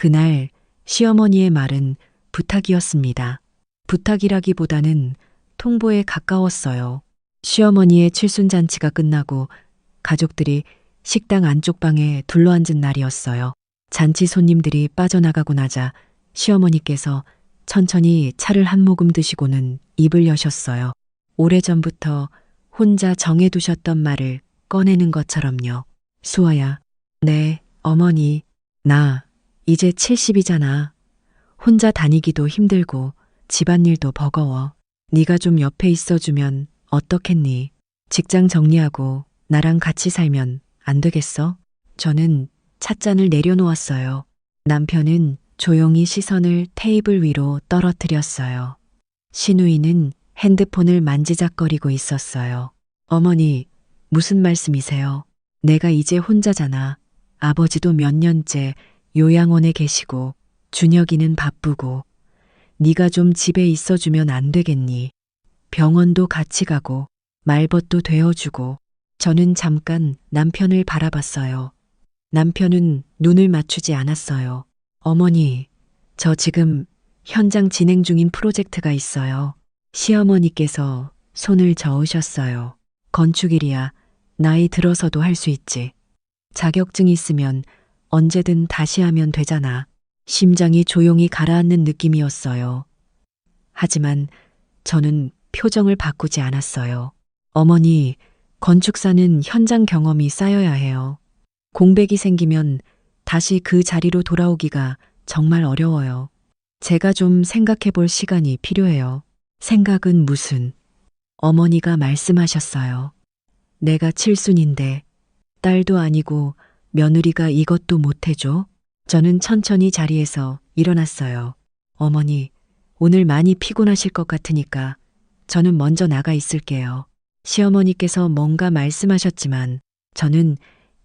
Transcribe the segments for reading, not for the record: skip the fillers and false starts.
그날 시어머니의 말은 부탁이었습니다. 부탁이라기보다는 통보에 가까웠어요. 시어머니의 칠순잔치가 끝나고 가족들이 식당 안쪽 방에 둘러앉은 날이었어요. 잔치 손님들이 빠져나가고 나자 시어머니께서 천천히 차를 한 모금 드시고는 입을 여셨어요. 오래전부터 혼자 정해두셨던 말을 꺼내는 것처럼요. 수아야, 네, 어머니, 나 이제 70이잖아. 혼자 다니기도 힘들고 집안일도 버거워. 네가 좀 옆에 있어주면 어떻겠니? 직장 정리하고 나랑 같이 살면 안 되겠어? 저는 찻잔을 내려놓았어요. 남편은 조용히 시선을 테이블 위로 떨어뜨렸어요. 신우이는 핸드폰을 만지작거리고 있었어요. 어머니, 무슨 말씀이세요? 내가 이제 혼자잖아. 아버지도 몇 년째 요양원에 계시고 준혁이는 바쁘고 네가 좀 집에 있어주면 안 되겠니? 병원도 같이 가고 말벗도 되어주고. 저는 잠깐 남편을 바라봤어요. 남편은 눈을 맞추지 않았어요. 어머니, 저 지금 현장 진행 중인 프로젝트가 있어요. 시어머니께서 손을 저으셨어요. 건축일이야. 나이 들어서도 할 수 있지. 자격증 있으면 언제든 다시 하면 되잖아. 심장이 조용히 가라앉는 느낌이었어요. 하지만 저는 표정을 바꾸지 않았어요. 어머니, 건축사는 현장 경험이 쌓여야 해요. 공백이 생기면 다시 그 자리로 돌아오기가 정말 어려워요. 제가 좀 생각해 볼 시간이 필요해요. 생각은 무슨? 어머니가 말씀하셨어요. 내가 칠순인데 딸도 아니고 며느리가 이것도 못해줘? 저는 천천히 자리에서 일어났어요. 어머니, 오늘 많이 피곤하실 것 같으니까 저는 먼저 나가 있을게요. 시어머니께서 뭔가 말씀하셨지만 저는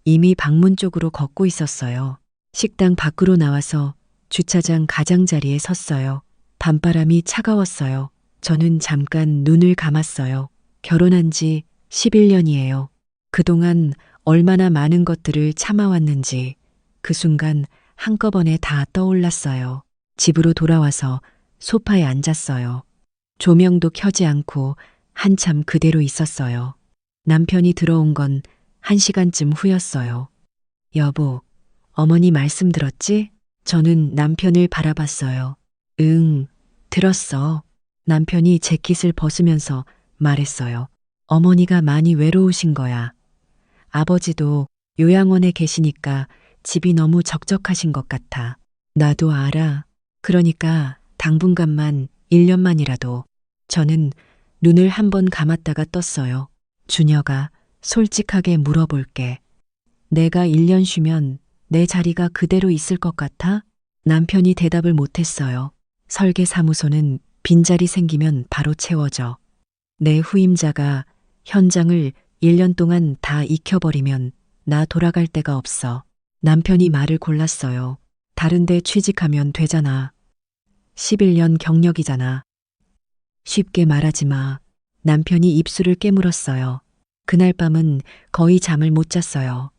이미 방문 쪽으로 걷고 있었어요. 식당 밖으로 나와서 주차장 가장자리에 섰어요. 밤바람이 차가웠어요. 저는 잠깐 눈을 감았어요. 결혼한 지 11년이에요. 그동안 얼마나 많은 것들을 참아왔는지 그 순간 한꺼번에 다 떠올랐어요. 집으로 돌아와서 소파에 앉았어요. 조명도 켜지 않고 한참 그대로 있었어요. 남편이 들어온 건 1시간쯤 후였어요. 여보, 어머니 말씀 들었지? 저는 남편을 바라봤어요. 응, 들었어. 남편이 재킷을 벗으면서 말했어요. 어머니가 많이 외로우신 거야. 아버지도 요양원에 계시니까 집이 너무 적적하신 것 같아. 나도 알아. 그러니까 당분간만 1년만이라도. 저는 눈을 한번 감았다가 떴어요. 준혁아, 솔직하게 물어볼게. 내가 1년 쉬면 내 자리가 그대로 있을 것 같아? 남편이 대답을 못했어요. 설계사무소는 빈자리 생기면 바로 채워져. 내 후임자가 현장을 1년 동안 다 익혀버리면 나 돌아갈 데가 없어. 남편이 말을 골랐어요. 다른 데 취직하면 되잖아. 11년 경력이잖아. 쉽게 말하지 마. 남편이 입술을 깨물었어요. 그날 밤은 거의 잠을 못 잤어요.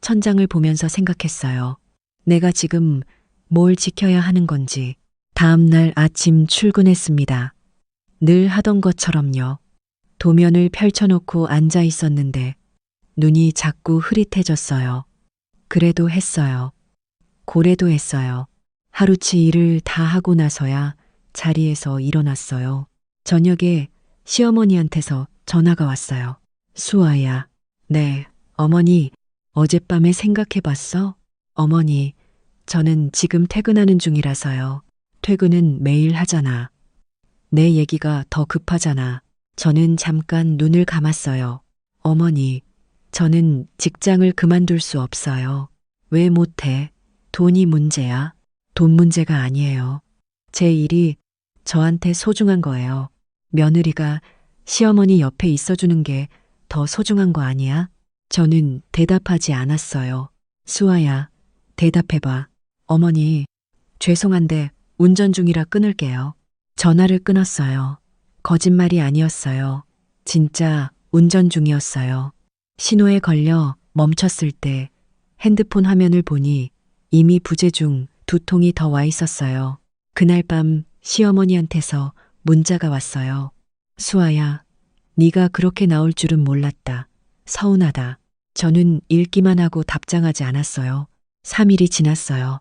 천장을 보면서 생각했어요. 내가 지금 뭘 지켜야 하는 건지. 다음 날 아침 출근했습니다. 늘 하던 것처럼요. 도면을 펼쳐놓고 앉아 있었는데 눈이 자꾸 흐릿해졌어요. 그래도 했어요. 고래도 했어요. 하루치 일을 다 하고 나서야 자리에서 일어났어요. 저녁에 시어머니한테서 전화가 왔어요. 수아야. 네, 어머니, 어젯밤에 생각해봤어? 어머니, 저는 지금 퇴근하는 중이라서요. 퇴근은 매일 하잖아. 내 얘기가 더 급하잖아. 저는 잠깐 눈을 감았어요. 어머니, 저는 직장을 그만둘 수 없어요. 왜 못해? 돈이 문제야? 돈 문제가 아니에요. 제 일이 저한테 소중한 거예요. 며느리가 시어머니 옆에 있어주는 게 더 소중한 거 아니야? 저는 대답하지 않았어요. 수아야, 대답해봐. 어머니, 죄송한데 운전 중이라 끊을게요. 전화를 끊었어요. 거짓말이 아니었어요. 진짜 운전 중이었어요. 신호에 걸려 멈췄을 때 핸드폰 화면을 보니 이미 부재 중 2통이 더 와 있었어요. 그날 밤 시어머니한테서 문자가 왔어요. 수아야, 네가 그렇게 나올 줄은 몰랐다. 서운하다. 저는 읽기만 하고 답장하지 않았어요. 3일이 지났어요.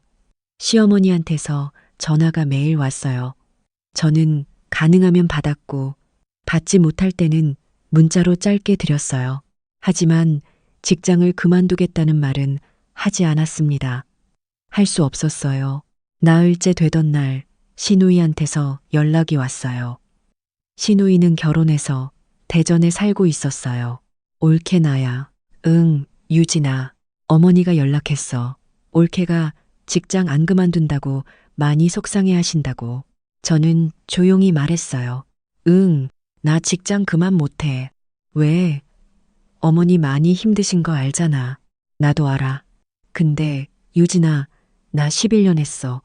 시어머니한테서 전화가 매일 왔어요. 저는 가능하면 받았고 받지 못할 때는 문자로 짧게 드렸어요. 하지만 직장을 그만두겠다는 말은 하지 않았습니다. 할 수 없었어요. 나흘째 되던 날 시누이한테서 연락이 왔어요. 시누이는 결혼해서 대전에 살고 있었어요. 올케 나야. 응, 유진아. 어머니가 연락했어. 올케가 직장 안 그만둔다고 많이 속상해 하신다고. 저는 조용히 말했어요. 응, 나 직장 그만 못해. 왜? 어머니 많이 힘드신 거 알잖아. 나도 알아. 근데 유진아, 나 11년 했어.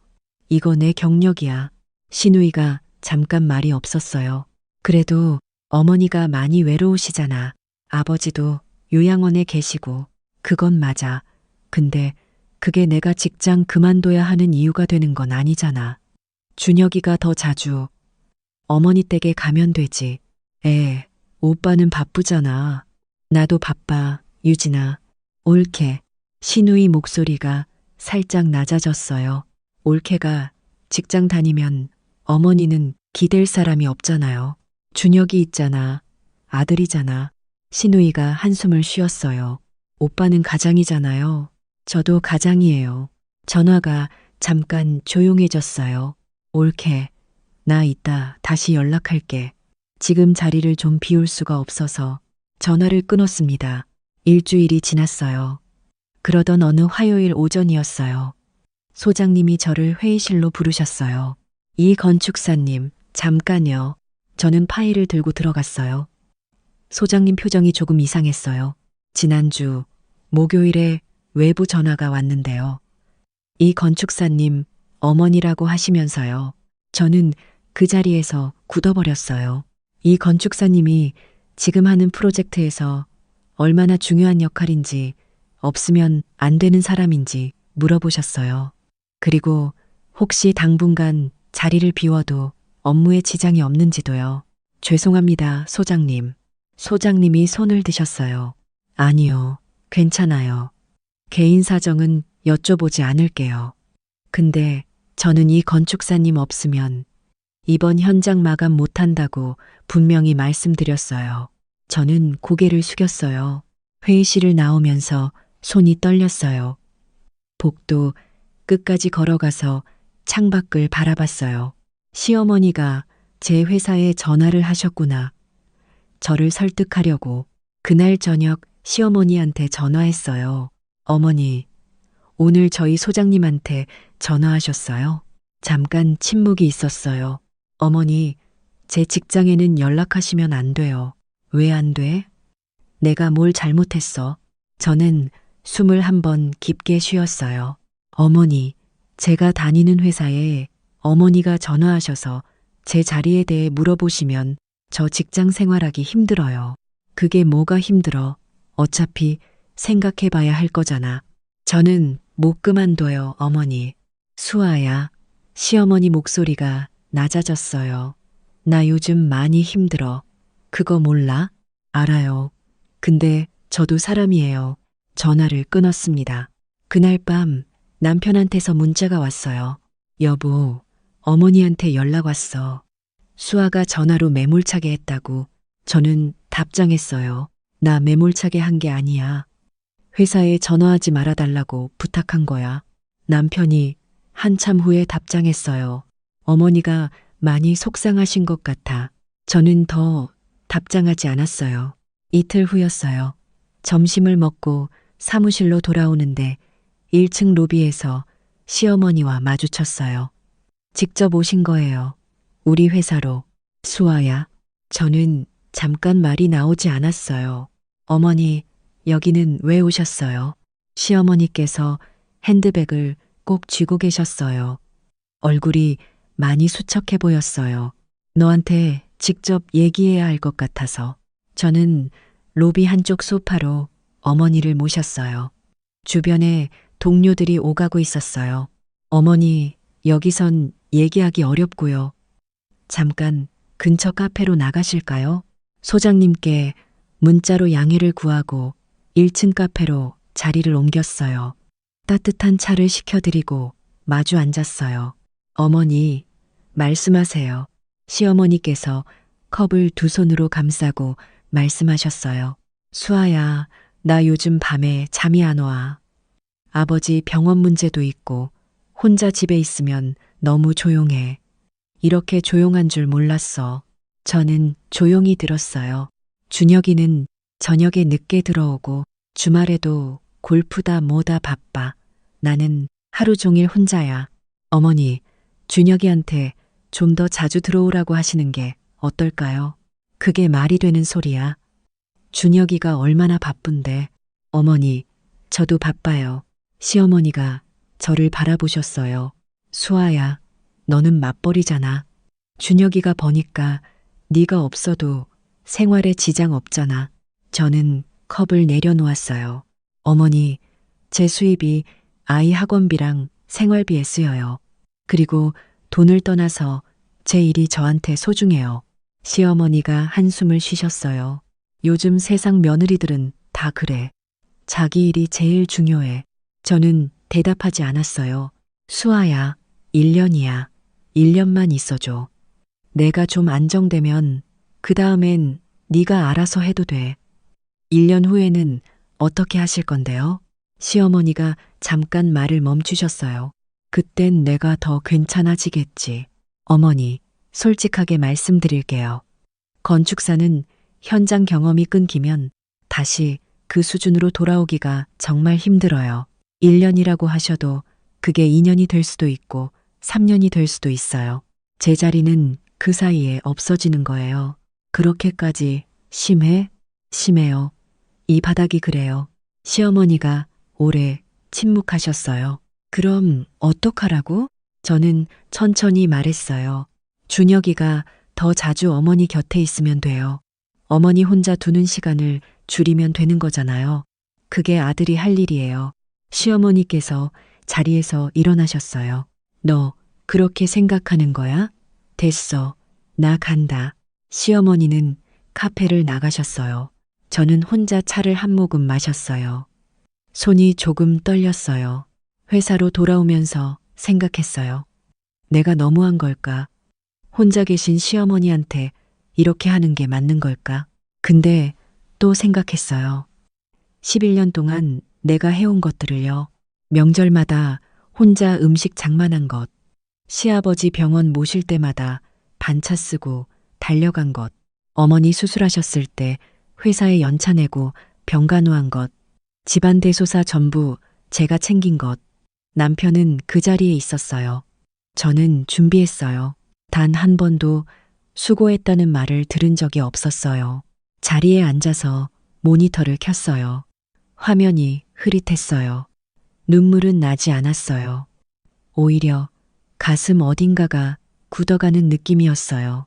이거 내 경력이야. 시누이가 잠깐 말이 없었어요. 그래도 어머니가 많이 외로우시잖아. 아버지도 요양원에 계시고. 그건 맞아. 근데 그게 내가 직장 그만둬야 하는 이유가 되는 건 아니잖아. 준혁이가 더 자주 어머니 댁에 가면 되지. 오빠는 바쁘잖아. 나도 바빠, 유진아. 올케. 시누이 목소리가 살짝 낮아졌어요. 올케가 직장 다니면 어머니는 기댈 사람이 없잖아요. 준혁이 있잖아. 아들이잖아. 시누이가 한숨을 쉬었어요. 오빠는 가장이잖아요. 저도 가장이에요. 전화가 잠깐 조용해졌어요. 올케, 나 이따 다시 연락할게. 지금 자리를 좀 비울 수가 없어서 전화를 끊었습니다. 일주일이 지났어요. 그러던 어느 화요일 오전이었어요. 소장님이 저를 회의실로 부르셨어요. 이 건축사님, 잠깐요. 저는 파일을 들고 들어갔어요. 소장님 표정이 조금 이상했어요. 지난주 목요일에 외부 전화가 왔는데요. 이 건축사님 어머니라고 하시면서요. 저는 그 자리에서 굳어버렸어요. 이 건축사님이 지금 하는 프로젝트에서 얼마나 중요한 역할인지, 없으면 안 되는 사람인지 물어보셨어요. 그리고 혹시 당분간 자리를 비워도 업무에 지장이 없는지도요. 죄송합니다, 소장님. 소장님이 손을 드셨어요. 아니요, 괜찮아요. 개인 사정은 여쭤보지 않을게요. 근데 저는 이 건축사님 없으면 이번 현장 마감 못한다고 분명히 말씀드렸어요. 저는 고개를 숙였어요. 회의실을 나오면서 손이 떨렸어요. 복도 끝까지 걸어가서 창밖을 바라봤어요. 시어머니가 제 회사에 전화를 하셨구나. 저를 설득하려고 그날 저녁 시어머니한테 전화했어요. 어머니, 오늘 저희 소장님한테 전화하셨어요? 잠깐 침묵이 있었어요. 어머니, 제 직장에는 연락하시면 안 돼요. 왜 안 돼? 내가 뭘 잘못했어? 저는 숨을 한번 깊게 쉬었어요. 어머니, 제가 다니는 회사에 어머니가 전화하셔서 제 자리에 대해 물어보시면 저 직장 생활하기 힘들어요. 그게 뭐가 힘들어? 어차피 생각해 봐야 할 거잖아. 저는 못 그만둬요, 어머니. 수아야. 시어머니 목소리가 낮아졌어요. 나 요즘 많이 힘들어. 그거 몰라? 알아요. 근데 저도 사람이에요. 전화를 끊었습니다. 그날 밤 남편한테서 문자가 왔어요. 여보, 어머니한테 연락 왔어. 수아가 전화로 매몰차게 했다고. 저는 답장했어요. 나 매몰차게 한 게 아니야. 회사에 전화하지 말아달라고 부탁한 거야. 남편이 한참 후에 답장했어요. 어머니가 많이 속상하신 것 같아. 저는 더 답장하지 않았어요. 이틀 후였어요. 점심을 먹고 사무실로 돌아오는데 1층 로비에서 시어머니와 마주쳤어요. 직접 오신 거예요. 우리 회사로. 수아야. 저는 잠깐 말이 나오지 않았어요. 어머니, 여기는 왜 오셨어요? 시어머니께서 핸드백을 꼭 쥐고 계셨어요. 얼굴이 많이 수척해 보였어요. 너한테 직접 얘기해야 할 것 같아서. 저는 로비 한쪽 소파로 어머니를 모셨어요. 주변에 동료들이 오가고 있었어요. 어머니, 여기선 얘기하기 어렵고요. 잠깐 근처 카페로 나가실까요? 소장님께 문자로 양해를 구하고 1층 카페로 자리를 옮겼어요. 따뜻한 차를 시켜드리고 마주 앉았어요. 어머니, 말씀하세요. 시어머니께서 컵을 두 손으로 감싸고 말씀하셨어요. 수아야, 나 요즘 밤에 잠이 안 와. 아버지 병원 문제도 있고 혼자 집에 있으면 너무 조용해. 이렇게 조용한 줄 몰랐어. 저는 조용히 들었어요. 준혁이는 저녁에 늦게 들어오고 주말에도 골프다 뭐다 바빠. 나는 하루 종일 혼자야. 어머니, 준혁이한테 좀 더 자주 들어오라고 하시는 게 어떨까요? 그게 말이 되는 소리야. 준혁이가 얼마나 바쁜데. 어머니, 저도 바빠요. 시어머니가 저를 바라보셨어요. 수아야, 너는 맞벌이잖아. 준혁이가 버니까 네가 없어도 생활에 지장 없잖아. 저는 컵을 내려놓았어요. 어머니, 제 수입이 아이 학원비랑 생활비에 쓰여요. 그리고 돈을 떠나서 제 일이 저한테 소중해요. 시어머니가 한숨을 쉬셨어요. 요즘 세상 며느리들은 다 그래. 자기 일이 제일 중요해. 저는 대답하지 않았어요. 수아야, 1년이야. 1년만 있어줘. 내가 좀 안정되면 그 다음엔 네가 알아서 해도 돼. 1년 후에는 어떻게 하실 건데요? 시어머니가 잠깐 말을 멈추셨어요. 그땐 내가 더 괜찮아지겠지. 어머니, 솔직하게 말씀드릴게요. 건축사는 현장 경험이 끊기면 다시 그 수준으로 돌아오기가 정말 힘들어요. 1년이라고 하셔도 그게 2년이 될 수도 있고 3년이 될 수도 있어요. 제 자리는 그 사이에 없어지는 거예요. 그렇게까지 심해? 심해요. 이 바닥이 그래요. 시어머니가 오래 침묵하셨어요. 그럼 어떡하라고? 저는 천천히 말했어요. 준혁이가 더 자주 어머니 곁에 있으면 돼요. 어머니 혼자 두는 시간을 줄이면 되는 거잖아요. 그게 아들이 할 일이에요. 시어머니께서 자리에서 일어나셨어요. 너 그렇게 생각하는 거야? 됐어. 나 간다. 시어머니는 카페를 나가셨어요. 저는 혼자 차를 한 모금 마셨어요. 손이 조금 떨렸어요. 회사로 돌아오면서 생각했어요. 내가 너무한 걸까? 혼자 계신 시어머니한테 이렇게 하는 게 맞는 걸까? 근데 또 생각했어요. 11년 동안 내가 해온 것들을요. 명절마다 혼자 음식 장만한 것, 시아버지 병원 모실 때마다 반차 쓰고 달려간 것, 어머니 수술하셨을 때 회사에 연차 내고 병간호한 것, 집안 대소사 전부 제가 챙긴 것, 남편은 그 자리에 있었어요. 저는 준비했어요. 단 한 번도 수고했다는 말을 들은 적이 없었어요. 자리에 앉아서 모니터를 켰어요. 화면이 흐릿했어요. 눈물은 나지 않았어요. 오히려 가슴 어딘가가 굳어가는 느낌이었어요.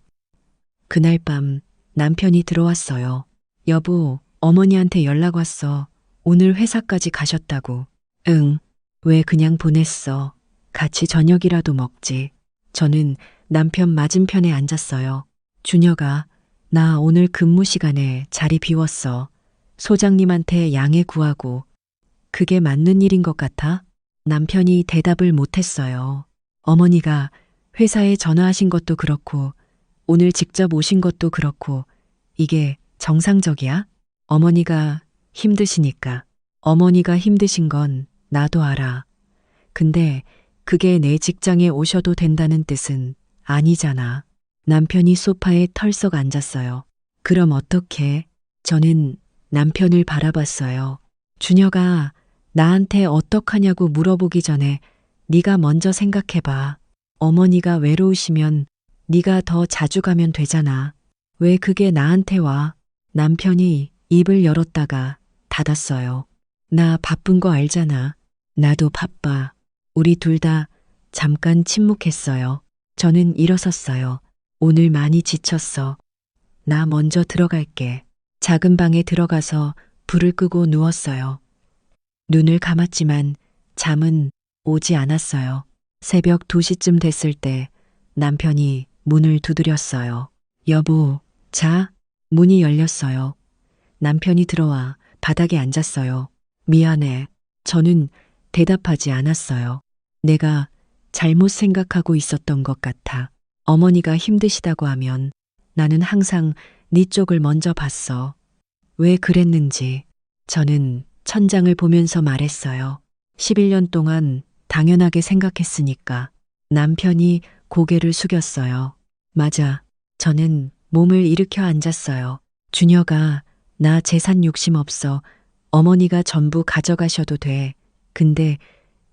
그날 밤 남편이 들어왔어요. 여보, 어머니한테 연락 왔어. 오늘 회사까지 가셨다고. 응. 왜 그냥 보냈어. 같이 저녁이라도 먹지. 저는 남편 맞은편에 앉았어요. 준혁아, 나 오늘 근무 시간에 자리 비웠어. 소장님한테 양해 구하고. 그게 맞는 일인 것 같아? 남편이 대답을 못했어요. 어머니가 회사에 전화하신 것도 그렇고, 오늘 직접 오신 것도 그렇고, 이게 정상적이야? 어머니가 힘드시니까. 어머니가 힘드신 건 나도 알아. 근데 그게 내 직장에 오셔도 된다는 뜻은 아니잖아. 남편이 소파에 털썩 앉았어요. 그럼 어떡해? 저는 남편을 바라봤어요. 준혁아, 나한테 어떡하냐고 물어보기 전에 네가 먼저 생각해봐. 어머니가 외로우시면 네가 더 자주 가면 되잖아. 왜 그게 나한테 와? 남편이 입을 열었다가 닫았어요. 나 바쁜 거 알잖아. 나도 바빠. 우리 둘 다 잠깐 침묵했어요. 저는 일어섰어요. 오늘 많이 지쳤어. 나 먼저 들어갈게. 작은 방에 들어가서 불을 끄고 누웠어요. 눈을 감았지만 잠은 오지 않았어요. 새벽 2시쯤 됐을 때 남편이 문을 두드렸어요. 여보, 자. 문이 열렸어요. 남편이 들어와 바닥에 앉았어요. 미안해. 저는 대답하지 않았어요. 내가 잘못 생각하고 있었던 것 같아. 어머니가 힘드시다고 하면 나는 항상 네 쪽을 먼저 봤어. 왜 그랬는지 저는 천장을 보면서 말했어요. 11년 동안 당연하게 생각했으니까. 남편이 고개를 숙였어요. 맞아. 저는 몸을 일으켜 앉았어요. 준혁아, 나 재산 욕심 없어. 어머니가 전부 가져가셔도 돼. 근데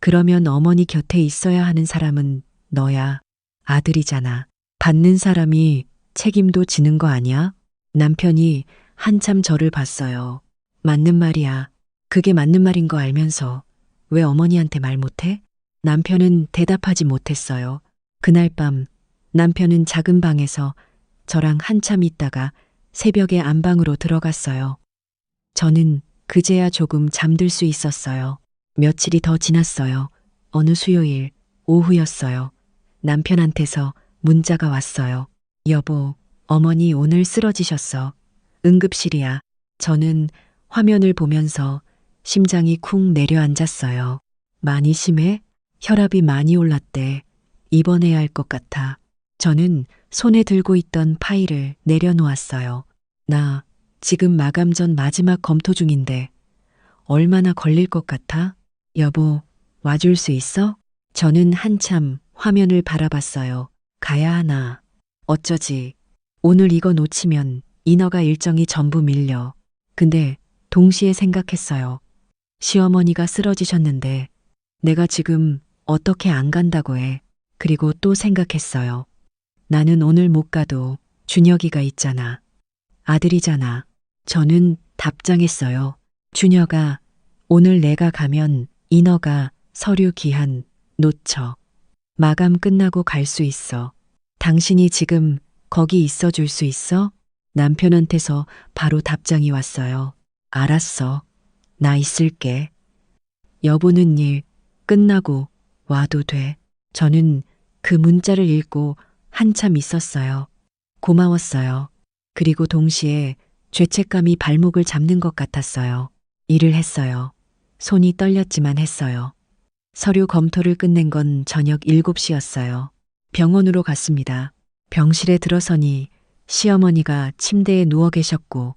그러면 어머니 곁에 있어야 하는 사람은 너야. 아들이잖아. 받는 사람이 책임도 지는 거 아니야? 남편이 한참 저를 봤어요. 맞는 말이야. 그게 맞는 말인 거 알면서 왜 어머니한테 말 못해? 남편은 대답하지 못했어요. 그날 밤 남편은 작은 방에서 저랑 한참 있다가 새벽에 안방으로 들어갔어요. 저는 그제야 조금 잠들 수 있었어요. 며칠이 더 지났어요. 어느 수요일 오후였어요. 남편한테서 문자가 왔어요. 여보, 어머니 오늘 쓰러지셨어. 응급실이야. 저는 화면을 보면서 심장이 쿵 내려앉았어요. 많이 심해? 혈압이 많이 올랐대. 입원해야 할 것 같아. 저는 손에 들고 있던 파일을 내려놓았어요. 나 지금 마감 전 마지막 검토 중인데 얼마나 걸릴 것 같아? 여보, 와줄 수 있어? 저는 한참 화면을 바라봤어요. 가야 하나. 어쩌지. 오늘 이거 놓치면 인허가 일정이 전부 밀려. 근데 동시에 생각했어요. 시어머니가 쓰러지셨는데 내가 지금 어떻게 안 간다고 해. 그리고 또 생각했어요. 나는 오늘 못 가도 준혁이가 있잖아. 아들이잖아. 저는 답장했어요. 준혁아, 오늘 내가 가면 인허가 서류 기한 놓쳐. 마감 끝나고 갈 수 있어. 당신이 지금 거기 있어 줄 수 있어? 남편한테서 바로 답장이 왔어요. 알았어. 나 있을게. 여보는 일 끝나고 와도 돼. 저는 그 문자를 읽고 한참 있었어요. 고마웠어요. 그리고 동시에 죄책감이 발목을 잡는 것 같았어요. 일을 했어요. 손이 떨렸지만 했어요. 서류 검토를 끝낸 건 저녁 7시였어요. 병원으로 갔습니다. 병실에 들어서니 시어머니가 침대에 누워 계셨고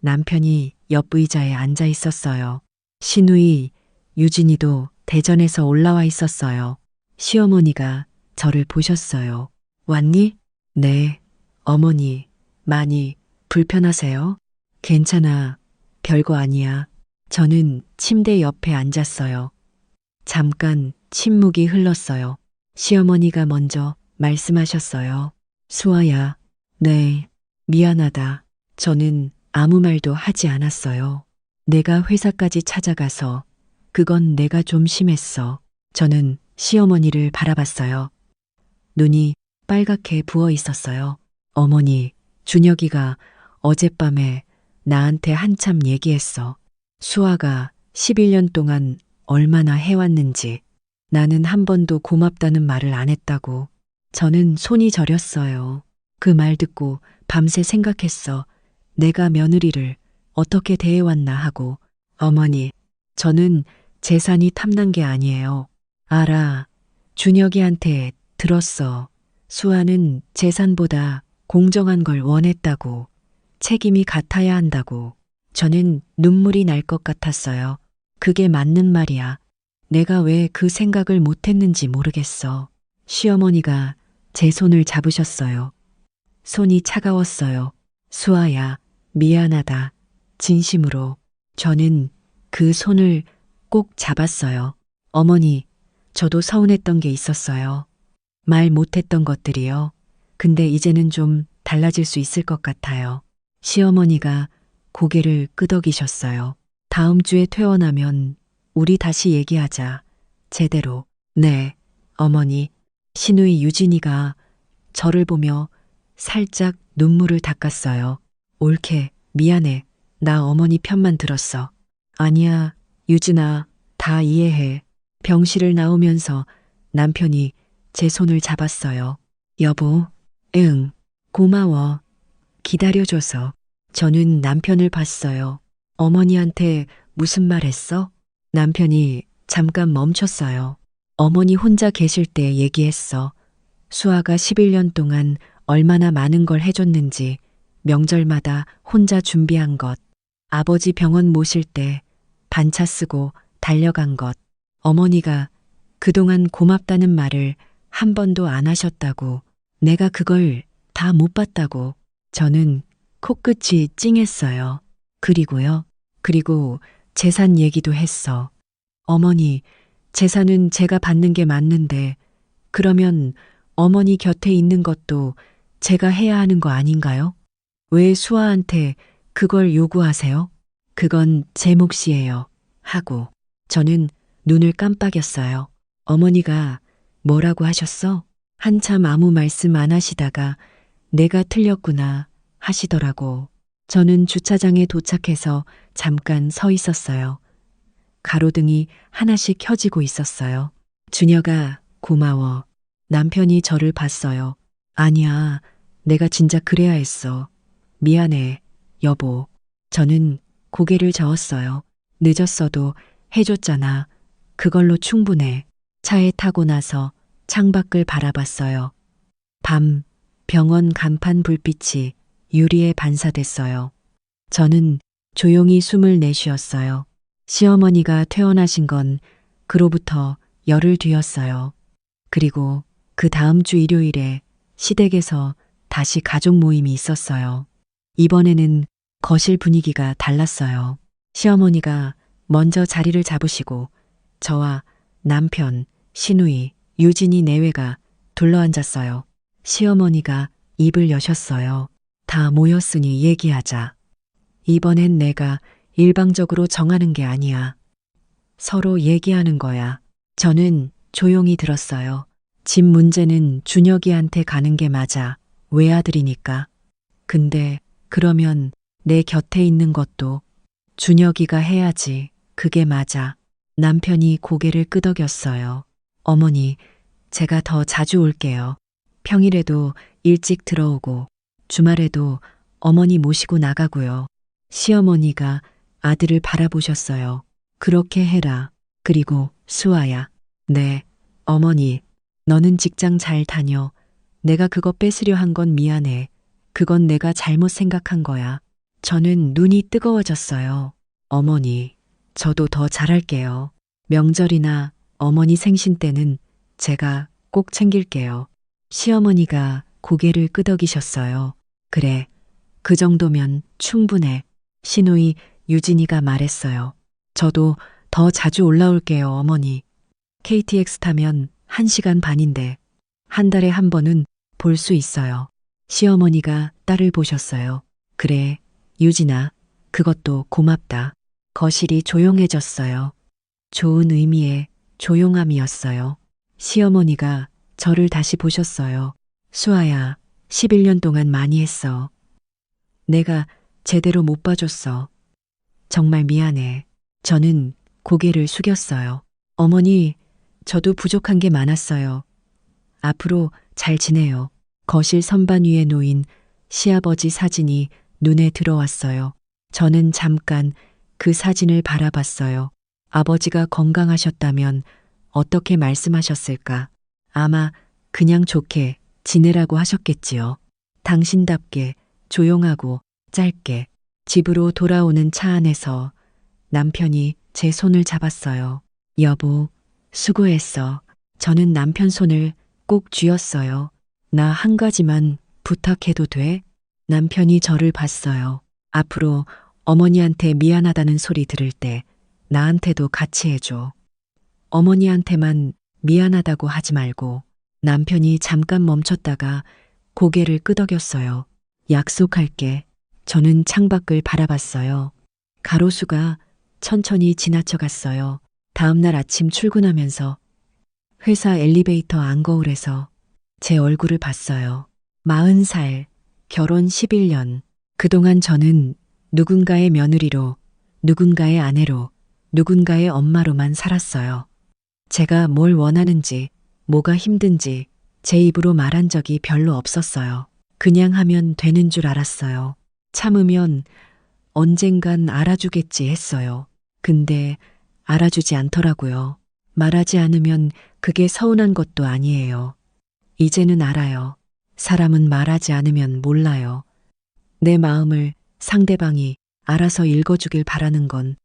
남편이 옆 의자에 앉아 있었어요. 시누이 유진이도 대전에서 올라와 있었어요. 시어머니가 저를 보셨어요. 왔니? 네. 어머니, 많이 불편하세요? 괜찮아. 별거 아니야. 저는 침대 옆에 앉았어요. 잠깐 침묵이 흘렀어요. 시어머니가 먼저 말씀하셨어요. 수아야. 네. 미안하다. 저는 아무 말도 하지 않았어요. 내가 회사까지 찾아가서 그건 내가 좀 심했어. 저는 시어머니를 바라봤어요. 눈이 빨갛게 부어 있었어요. 어머니, 준혁이가 어젯밤에 나한테 한참 얘기했어. 수아가 11년 동안 얼마나 해왔는지. 나는 한 번도 고맙다는 말을 안 했다고. 저는 손이 저렸어요. 그 말 듣고 밤새 생각했어. 내가 며느리를 어떻게 대해왔나 하고. 어머니, 저는 재산이 탐난 게 아니에요. 알아. 준혁이한테 들었어. 수아는 재산보다 공정한 걸 원했다고. 책임이 같아야 한다고. 저는 눈물이 날 것 같았어요. 그게 맞는 말이야. 내가 왜 그 생각을 못했는지 모르겠어. 시어머니가 제 손을 잡으셨어요. 손이 차가웠어요. 수아야, 미안하다. 진심으로. 저는 그 손을 꼭 잡았어요. 어머니, 저도 서운했던 게 있었어요. 말 못했던 것들이요. 근데 이제는 좀 달라질 수 있을 것 같아요. 시어머니가 고개를 끄덕이셨어요. 다음 주에 퇴원하면 우리 다시 얘기하자. 제대로. 네, 어머니. 시누이 유진이가 저를 보며 살짝 눈물을 닦았어요. 옳게, 미안해. 나 어머니 편만 들었어. 아니야, 유진아, 다 이해해. 병실을 나오면서 남편이 제 손을 잡았어요. 여보, 응, 고마워. 기다려줘서. 저는 남편을 봤어요. 어머니한테 무슨 말 했어? 남편이 잠깐 멈췄어요. 어머니 혼자 계실 때 얘기했어. 수아가 11년 동안 얼마나 많은 걸 해줬는지, 명절마다 혼자 준비한 것, 아버지 병원 모실 때 반차 쓰고 달려간 것, 어머니가 그동안 고맙다는 말을 한 번도 안 하셨다고, 내가 그걸 다 못 봤다고. 저는 코끝이 찡했어요. 그리고 재산 얘기도 했어. 어머니, 재산은 제가 받는 게 맞는데, 그러면 어머니 곁에 있는 것도 제가 해야 하는 거 아닌가요? 왜 수아한테 그걸 요구하세요? 그건 제 몫이에요. 하고 저는 눈을 깜빡였어요. 어머니가 뭐라고 하셨어? 한참 아무 말씀 안 하시다가 내가 틀렸구나 하시더라고. 저는 주차장에 도착해서 잠깐 서 있었어요. 가로등이 하나씩 켜지고 있었어요. 준혁아, 고마워. 남편이 저를 봤어요. 아니야, 내가 진짜 그래야 했어. 미안해, 여보. 저는 고개를 저었어요. 늦었어도 해줬잖아. 그걸로 충분해. 차에 타고 나서 창밖을 바라봤어요. 밤, 병원 간판 불빛이 유리에 반사됐어요. 저는 조용히 숨을 내쉬었어요. 시어머니가 퇴원하신 건 그로부터 열흘 뒤였어요. 그리고 그 다음 주 일요일에 시댁에서 다시 가족 모임이 있었어요. 이번에는 거실 분위기가 달랐어요. 시어머니가 먼저 자리를 잡으시고 저와 남편, 시누이, 유진이 내외가 둘러앉았어요. 시어머니가 입을 여셨어요. 다 모였으니 얘기하자. 이번엔 내가 일방적으로 정하는 게 아니야. 서로 얘기하는 거야. 저는 조용히 들었어요. 집 문제는 준혁이한테 가는 게 맞아. 외아들이니까. 근데 그러면 내 곁에 있는 것도 준혁이가 해야지. 그게 맞아. 남편이 고개를 끄덕였어요. 어머니, 제가 더 자주 올게요. 평일에도 일찍 들어오고 주말에도 어머니 모시고 나가고요. 시어머니가 아들을 바라보셨어요. 그렇게 해라. 그리고 수아야. 네, 어머니, 너는 직장 잘 다녀. 내가 그거 뺏으려 한 건 미안해. 그건 내가 잘못 생각한 거야. 저는 눈이 뜨거워졌어요. 어머니, 저도 더 잘할게요. 명절이나 어머니 생신 때는 제가 꼭 챙길게요. 시어머니가 고개를 끄덕이셨어요. 그래, 그 정도면 충분해. 시누이 유진이가 말했어요. 저도 더 자주 올라올게요, 어머니. KTX 타면 1시간 반인데 한 달에 한 번은 볼 수 있어요. 시어머니가 딸을 보셨어요. 그래, 유진아, 그것도 고맙다. 거실이 조용해졌어요. 좋은 의미의 조용함이었어요. 시어머니가 저를 다시 보셨어요. 수아야, 11년 동안 많이 했어. 내가 제대로 못 봐줬어. 정말 미안해. 저는 고개를 숙였어요. 어머니, 저도 부족한 게 많았어요. 앞으로 잘 지내요. 거실 선반 위에 놓인 시아버지 사진이 눈에 들어왔어요. 저는 잠깐 그 사진을 바라봤어요. 아버지가 건강하셨다면 어떻게 말씀하셨을까? 아마 그냥 좋게 지내라고 하셨겠지요. 당신답게 조용하고 짧게. 집으로 돌아오는 차 안에서 남편이 제 손을 잡았어요. 여보, 수고했어. 저는 남편 손을 꼭 쥐었어요. 나 한 가지만 부탁해도 돼? 남편이 저를 봤어요. 앞으로 어머니한테 미안하다는 소리 들을 때 나한테도 같이 해줘. 어머니한테만 미안하다고 하지 말고. 남편이 잠깐 멈췄다가 고개를 끄덕였어요. 약속할게. 저는 창밖을 바라봤어요. 가로수가 천천히 지나쳐 갔어요. 다음 날 아침 출근하면서 회사 엘리베이터 안거울에서 제 얼굴을 봤어요. 40살, 결혼 11년. 그동안 저는 누군가의 며느리로, 누군가의 아내로, 누군가의 엄마로만 살았어요. 제가 뭘 원하는지, 뭐가 힘든지 제 입으로 말한 적이 별로 없었어요. 그냥 하면 되는 줄 알았어요. 참으면 언젠간 알아주겠지 했어요. 근데 알아주지 않더라고요. 말하지 않으면 그게 서운한 것도 아니에요. 이제는 알아요. 사람은 말하지 않으면 몰라요. 내 마음을 상대방이 알아서 읽어주길 바라는 건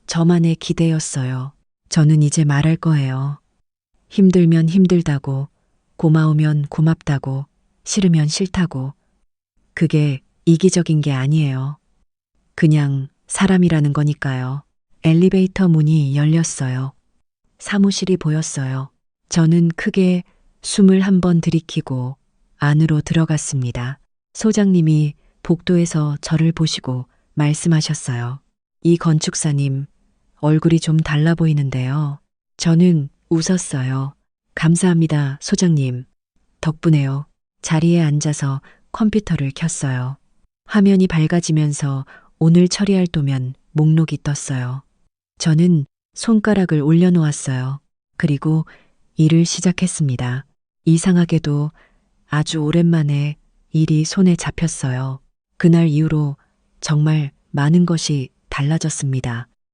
저만의 기대였어요. 저는 이제 말할 거예요. 힘들면 힘들다고, 고마우면 고맙다고, 싫으면 싫다고. 그게 이기적인 게 아니에요. 그냥 사람이라는 거니까요. 엘리베이터 문이 열렸어요. 사무실이 보였어요. 저는 크게 숨을 한 번 들이키고 안으로 들어갔습니다. 소장님이 복도에서 저를 보시고 말씀하셨어요. 이 건축사님, 얼굴이 좀 달라 보이는데요. 저는 웃었어요. 감사합니다, 소장님. 덕분에요. 자리에 앉아서 컴퓨터를 켰어요. 화면이 밝아지면서 오늘 처리할 도면 목록이 떴어요. 저는 손가락을 올려놓았어요. 그리고 일을 시작했습니다. 이상하게도 아주 오랜만에 일이 손에 잡혔어요. 그날 이후로 정말 많은 것이 달라졌습니다.